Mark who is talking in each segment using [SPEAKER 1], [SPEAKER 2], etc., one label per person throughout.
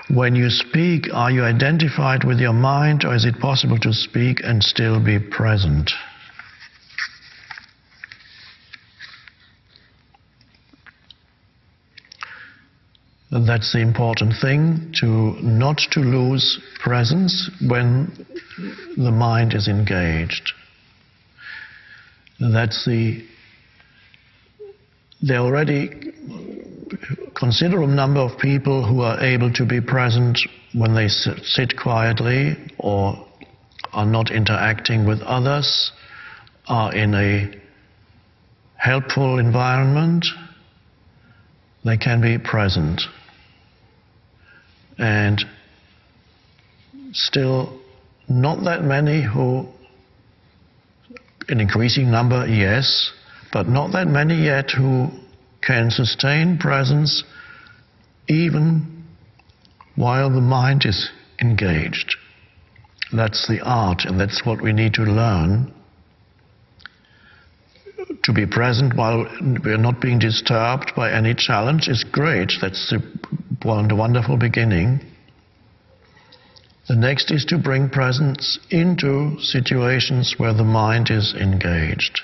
[SPEAKER 1] When you speak, are you identified with your mind, or is it possible to speak and still be present? And that's the important thing, not to lose presence when the mind is engaged. There are already a considerable number of people who are able to be present when they sit quietly or are not interacting with others, are in a helpful environment. They can be present. And still not that many who, an increasing number, yes, but not that many yet who can sustain presence even while the mind is engaged. That's the art, and that's what we need to learn. To be present while we're not being disturbed by any challenge is great. That's the wonderful beginning. The next is to bring presence into situations where the mind is engaged.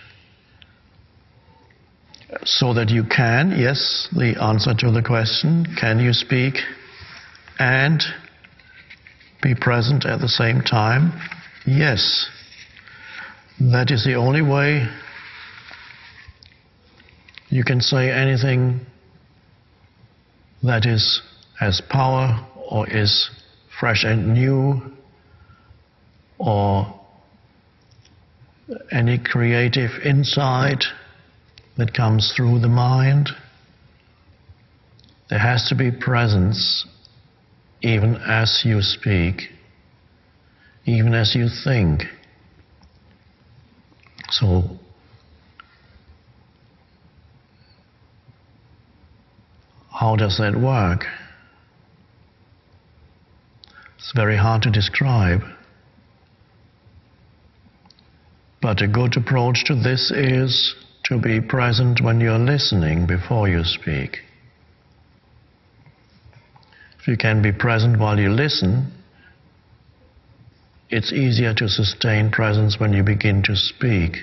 [SPEAKER 1] So that you can, yes, the answer to the question, can you speak and be present at the same time? Yes. That is the only way you can say anything that has power or is fresh and new, or any creative insight that comes through the mind. There has to be presence even as you speak, even as you think. So how does that work? It's very hard to describe. But a good approach to this is to be present when you're listening before you speak. If you can be present while you listen, it's easier to sustain presence when you begin to speak.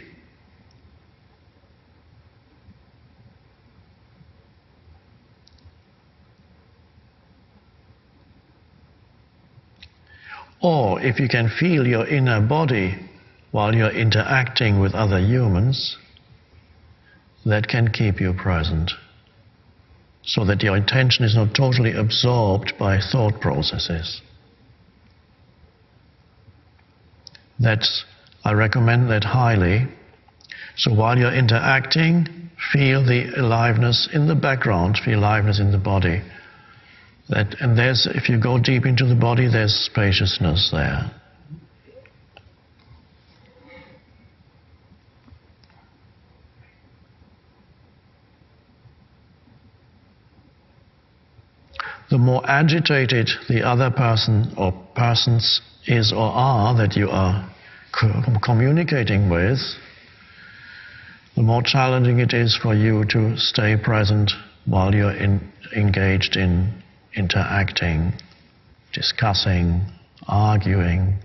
[SPEAKER 1] Or if you can feel your inner body while you're interacting with other humans, that can keep you present, so that your attention is not totally absorbed by thought processes. I recommend that highly. So while you're interacting, feel the aliveness in the background, feel aliveness in the body. And if you go deep into the body, there's spaciousness there. The more agitated the other person or persons is or are that you are communicating with, the more challenging it is for you to stay present while you're engaged in interacting, discussing, arguing.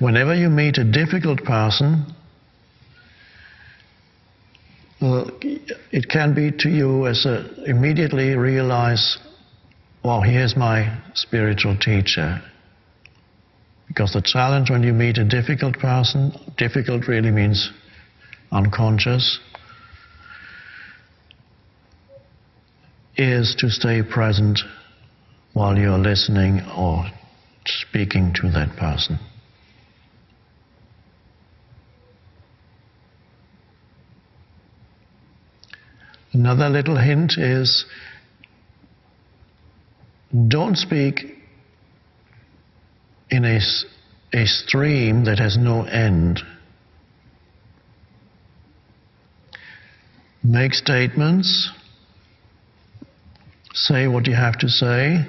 [SPEAKER 1] Whenever you meet a difficult person, it can be to you as immediately realize, well, here's my spiritual teacher. Because the challenge when you meet a difficult person, difficult really means unconscious, is to stay present while you're listening or speaking to that person. Another little hint is, don't speak in a stream that has no end. Make statements, say what you have to say,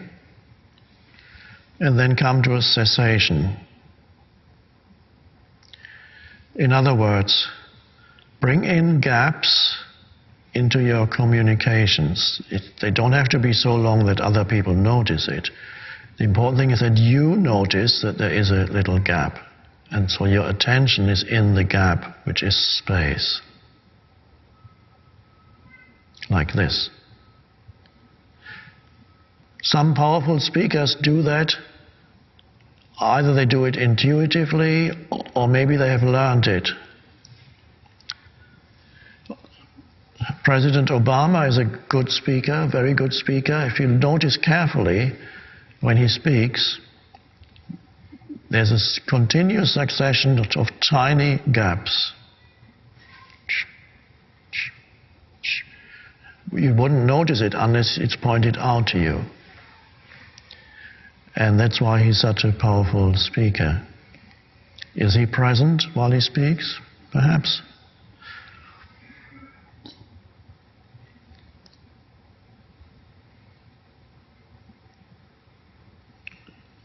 [SPEAKER 1] and then come to a cessation. In other words, bring in gaps into your communications. They don't have to be so long that other people notice it. The important thing is that you notice that there is a little gap. And so your attention is in the gap, which is space. Like this. Some powerful speakers do that. Either they do it intuitively, or maybe they have learned it. President Obama is a good speaker, very good speaker. If you notice carefully, when he speaks, there's a continuous succession of tiny gaps. You wouldn't notice it unless it's pointed out to you. And that's why he's such a powerful speaker. Is he present while he speaks? Perhaps.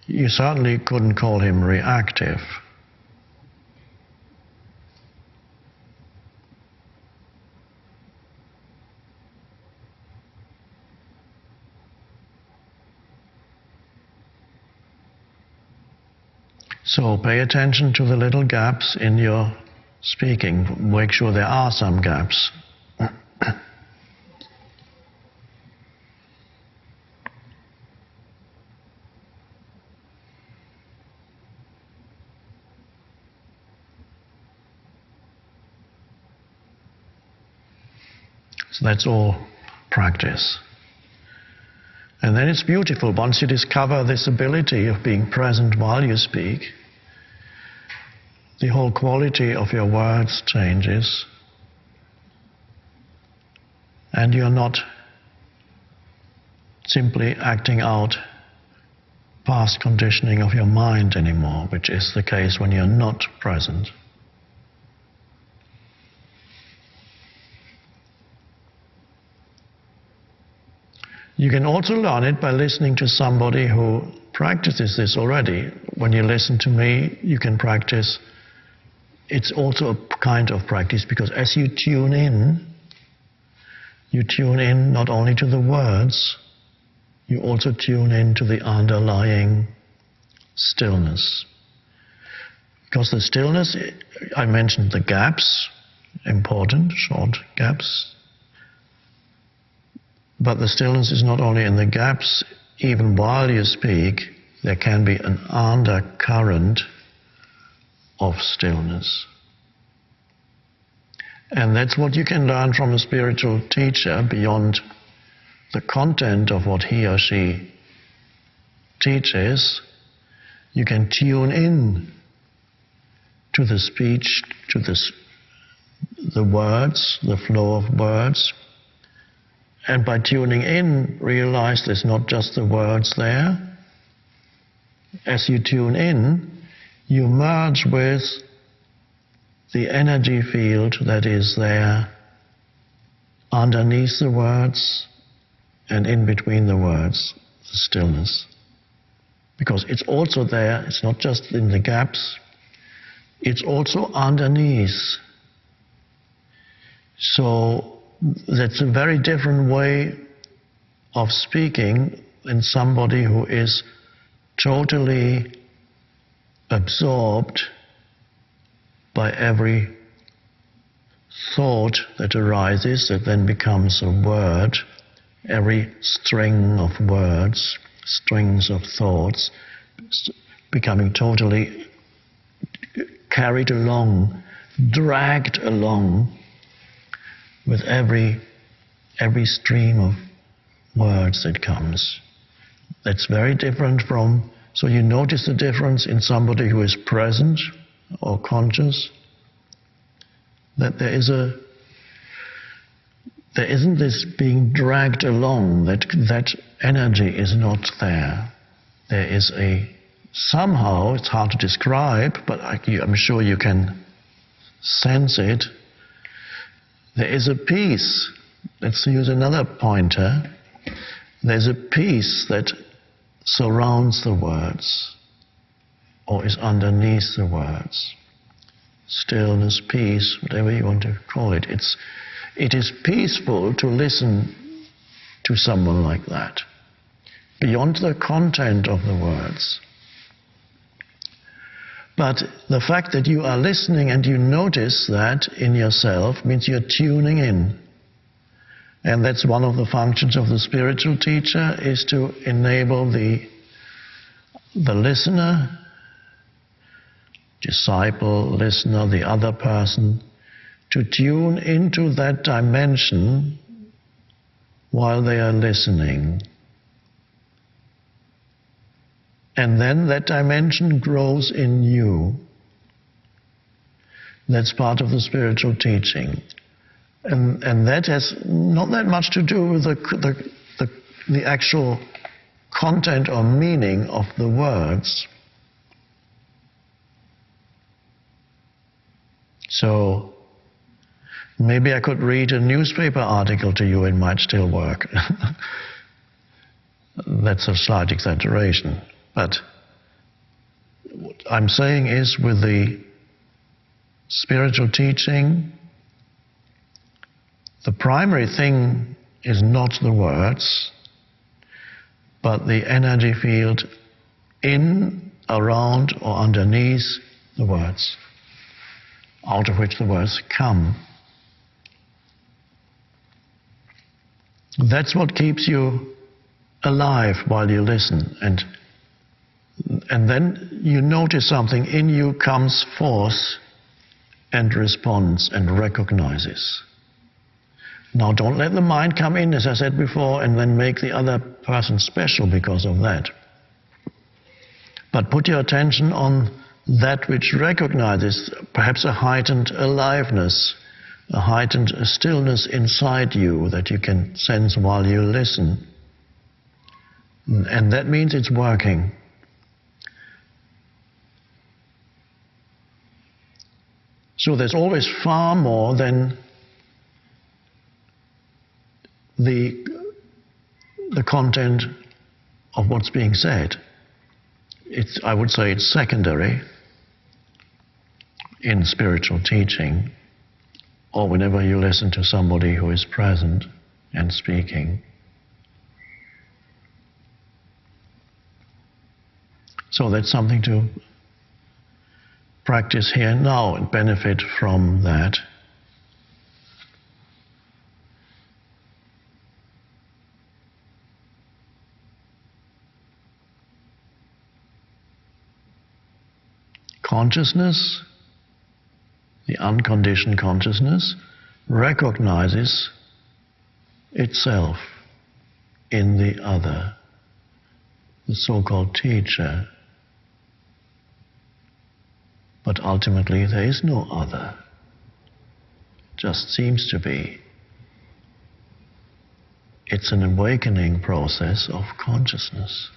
[SPEAKER 1] You certainly couldn't call him reactive. So pay attention to the little gaps in your speaking. Make sure there are some gaps. So that's all practice. And then it's beautiful. Once you discover this ability of being present while you speak, the whole quality of your words changes. And you're not simply acting out past conditioning of your mind anymore, which is the case when you're not present. You can also learn it by listening to somebody who practices this already. When you listen to me, you can practice. It's also a kind of practice, because as you tune in not only to the words, you also tune in to the underlying stillness. Because the stillness, I mentioned the gaps, important, short gaps. But the stillness is not only in the gaps. Even while you speak, there can be an undercurrent of stillness. And that's what you can learn from a spiritual teacher beyond the content of what he or she teaches. You can tune in to the speech, to the words, the flow of words. And by tuning in, realize there's not just the words there. As you tune in, you merge with the energy field that is there underneath the words and in between the words, the stillness. Because it's also there, it's not just in the gaps, it's also underneath. So that's a very different way of speaking than somebody who is totally absorbed by every thought that arises, that then becomes a word, every string of words, strings of thoughts, becoming totally carried along, dragged along with every stream of words that comes. That's very different from, so you notice the difference in somebody who is present or conscious, that there isn't this being dragged along, that energy is not there. There is somehow, it's hard to describe, but I'm sure you can sense it. There is a peace. Let's use another pointer. There's a peace that surrounds the words or is underneath the words. stillness, peace, whatever you want to call it. It is peaceful to listen to someone like that, beyond the content of the words. But the fact that you are listening and you notice that in yourself means you're tuning in. And that's one of the functions of the spiritual teacher, is to enable the listener, disciple, listener, the other person, to tune into that dimension while they are listening. And then that dimension grows in you. That's part of the spiritual teaching. And that has not that much to do with the actual content or meaning of the words. So maybe I could read a newspaper article to you, it might still work. That's a slight exaggeration. But what I'm saying is, with the spiritual teaching, the primary thing is not the words, but the energy field in, around, or underneath the words, out of which the words come. That's what keeps you alive while you listen. And then you notice something in you comes forth and responds and recognizes. Now, don't let the mind come in, as I said before, and then make the other person special because of that. But put your attention on that which recognizes perhaps a heightened aliveness, a heightened stillness inside you that you can sense while you listen. And that means it's working. So there's always far more than the content of what's being said. I would say it's secondary in spiritual teaching, or whenever you listen to somebody who is present and speaking. So that's something to practice here now and benefit from that. Consciousness, the unconditioned consciousness, recognizes itself in the other, the so-called teacher. But ultimately there is no other. Just seems to be. It's an awakening process of consciousness.